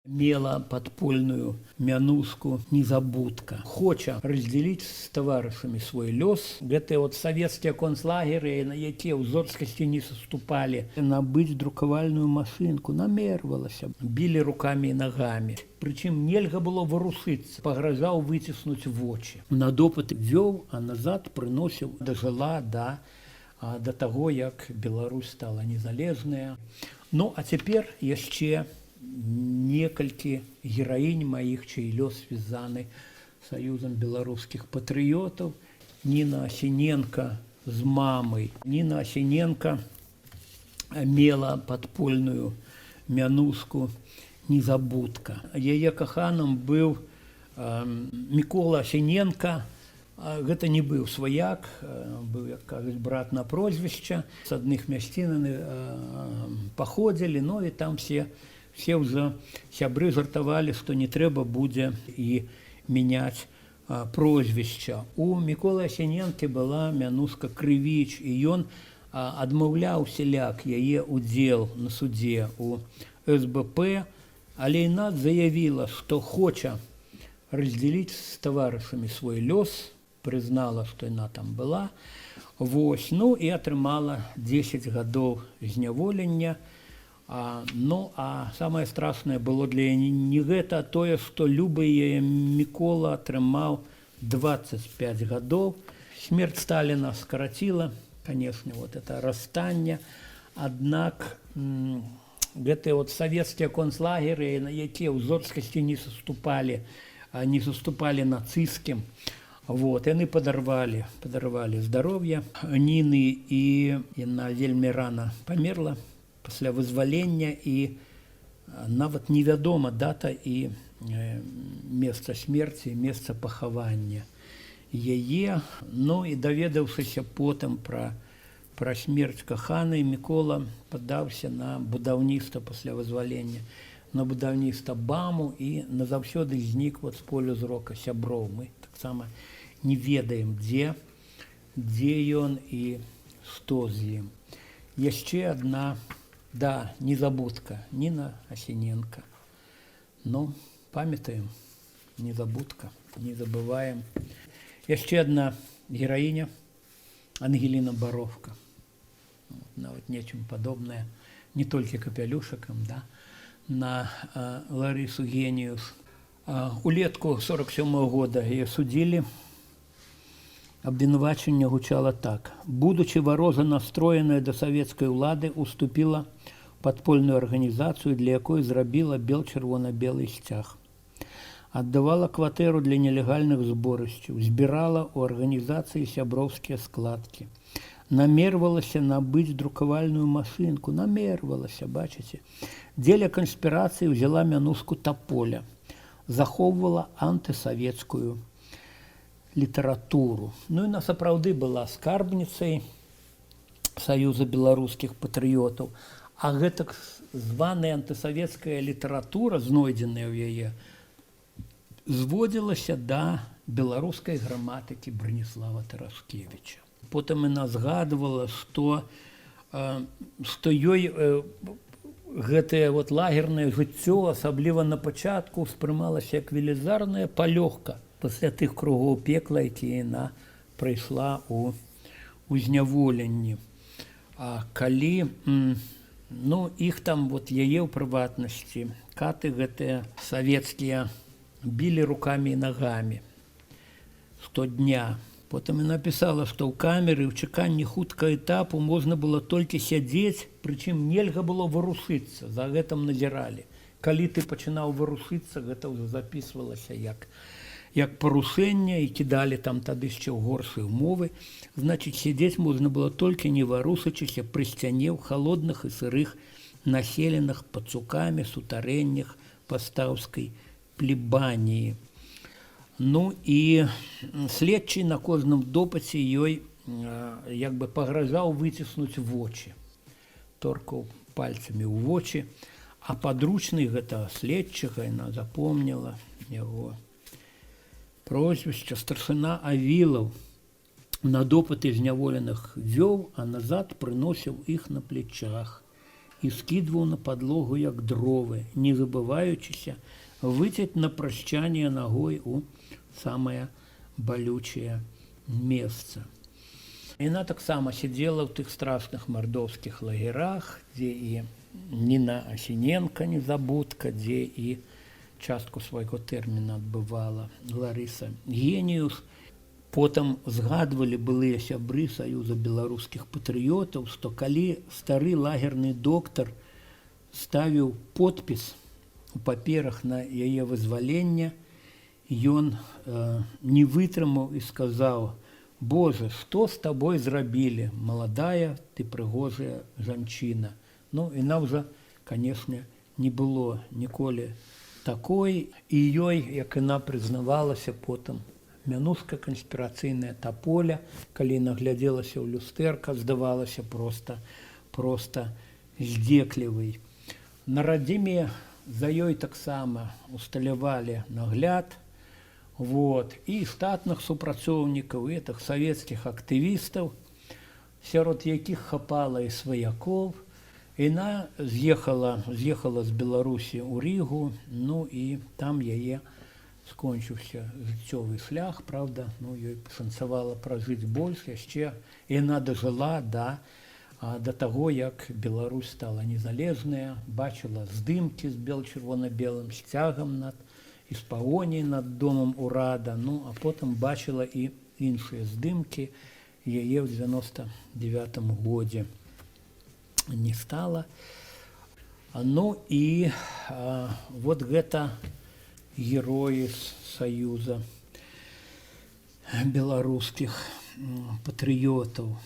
мела подпольную мянуску незабудка. Хоча разделить с товарищами свой лёс. Гэтыя вот советские концлагеры, на якія ў зорскасці не саступали, набыть друкавальную машинку, намервалася, били руками и ногами. Причем нельга было варушыцца, пагрозаў выціснуць вочы. На допыт вёў, а назад прыносіў, дажыла до того, як Беларусь стала незалежная. Ну, а цяпер яшчэ некалькі гераінь маіх, чый лёс связаны Союзом беларускіх патрыётаў. Ніна Асіненка з мамай. Ніна Асіненка мела подпольную мянуску незабудка. Яе каханам быў Мікола Асіненка. Гэта не быў сваяк, быў, як кажуць, брат на прозвішча. З адных мясцін паходзілі, ну і там все ўжо сябры жартавалі, што не трэба будзе і мяняць прозвішча. У Міколы Асіненкі была мянуска Крывіч, і ён адмаўляў усяляк яе удзел на судзе у СБП, але яна заявіла, што хоча разделить с товарищами свой лёс, признала, што яна там была, вось, ну і атрымала 10 гадоў зняволення. Ну, а самае страшнае было для яе не гэта, а тое, што любы яе Мікола атрымаў 25 гадоў. Смерць Сталіна скараціла, конечно, вот это расстанне, аднак гэтыя вот советскія концлагеры, на якія ў зорскасці не саступалі нацысцкім, вот, яны падарвалі здароўе Ніны, і яна вельмі рана памерла пасля вызвалення, і нават невядома дата і месца смерці, месца пахавання яе. Ну і даведаўшыся потым пра смерць каханай, Мікола падаўся на будаўніцтва пасля вызвалення, на будаўніцтва БАМу, і назаўсёды знік вот з полю зрока сяброў. Мы таксама не ведаем, дзе ён і што з ім. Яшчэ адна, незабудка, Ніна Асіненка. Ну, памятаем, незабудка, не забываем. Яшчэ адна гераіня, Ангеліна Баровка. Нават нечым падобная, не толькі капялюшакам, на Ларису Гениус. Улетку 47-го года яе судзілі. Абвінавачанне гучала так: будучи варожа настроенная до советской улады, уступила подпольную организацию, для якой зрабіла бел-чырвона-белый сцяг. Аддавала кватэру для нелегальных зборышчаў, збірала ў арганізацыі сяброўскія складкі. Намервалася набыць друкавальную машинку, намервалася, бачыце. Дзеля канспірацыі ўзяла мянуску Таполя, захоўвала антысавецкую літаратуру. Ну і на сапраўды была скарбніцай Саюза беларускіх патрыётаў, а гэтак званая антысавецкая літаратура, знойдзеная ў яе, зводзілася да беларускай граматыкі Браніслава Тараскевіча. Потым яна згадвала, што ёй гэтае вот лагернае жыццё, асабліва на пачатку, ўспрымалася як велізарная палёгка пасля тых кругоў пекла, якія яна прайшла у зняволенні. А калі, іх там, вот яе ў прыватнасці, каты гэтыя савецкія білі рукамі і нагамі штодня. Потым яна пісала, што ў камеры ў чаканні хуткага этапу можна было толькі сядзець, прычым нельга было варушыцца, за гэтым назіралі. Калі ты пачынаў варушыцца, гэта ўжо запісвалася як парушэнне, і кідалі там тады яшчэ ў горшыя ўмовы. Значыць, сядзець можна было толькі не варушачыся пры сцяне ў халодных і сырых населеных пацукамі сутарэннях пастаўскай плебаніі. Ну і следчы на кожным допыце ёй як бы пагрозаў выціснуць вочы, торкаў пальцамі ў вочы, а падручны гэтага следчага яна запомніла яго прозвішча старшына Авілаў. На допыты зняволеных вёў, а назад прыносіў іх на плечах. і скідваў на падлогу як дровы, не забываючыся выцяць на прощанне ногой у самае балючае месца. Яна таксама сидзела ў тых страшных мардовскіх лагерах, дзе і Ніна Асіненка, незабудка, дзе і частку свайго тэрміна адбывала Ларыса Геніус. Потым згадвалі былыя сябры Саюза беларускіх патрыётаў, што калі стары лагерны доктар ставіў подпіс у паперах на яе вызваленне, ён не вытрымаў і сказаў: «Боже, што з табой зрабілі, маладая ты прыгожая жанчына». Ну, яна ўжо, канешне, не было ніколі такой, і ёй, як яна прызнавалася потым, мянуская канспірацыйная таполя, калі наглядзелася ў люстэрка, здавалася проста здзеклівай. На радзіме за ёй таксама усталявалі нагляд, і штатных супрацоўнікаў, і тых савецкіх актывістаў, сярод якіх хапала і сваякоў. Яна з'ехала з Беларусі ў Рігу, ну і там яе скончыўся жыццёвы шлях, правда, ну, ёй пашанцавала пражыць больш, яшчэ яна дажыла да таго, як Беларусь стала незалежная, бачыла здымкі з чырвона-белым сцягам і з пагоняй над домам урада, ну, а потым бачыла і іншыя здымкі, яе ў 99-м годзе не стала. Ну і вот гэта героі Саюза беларускіх патрыётаў.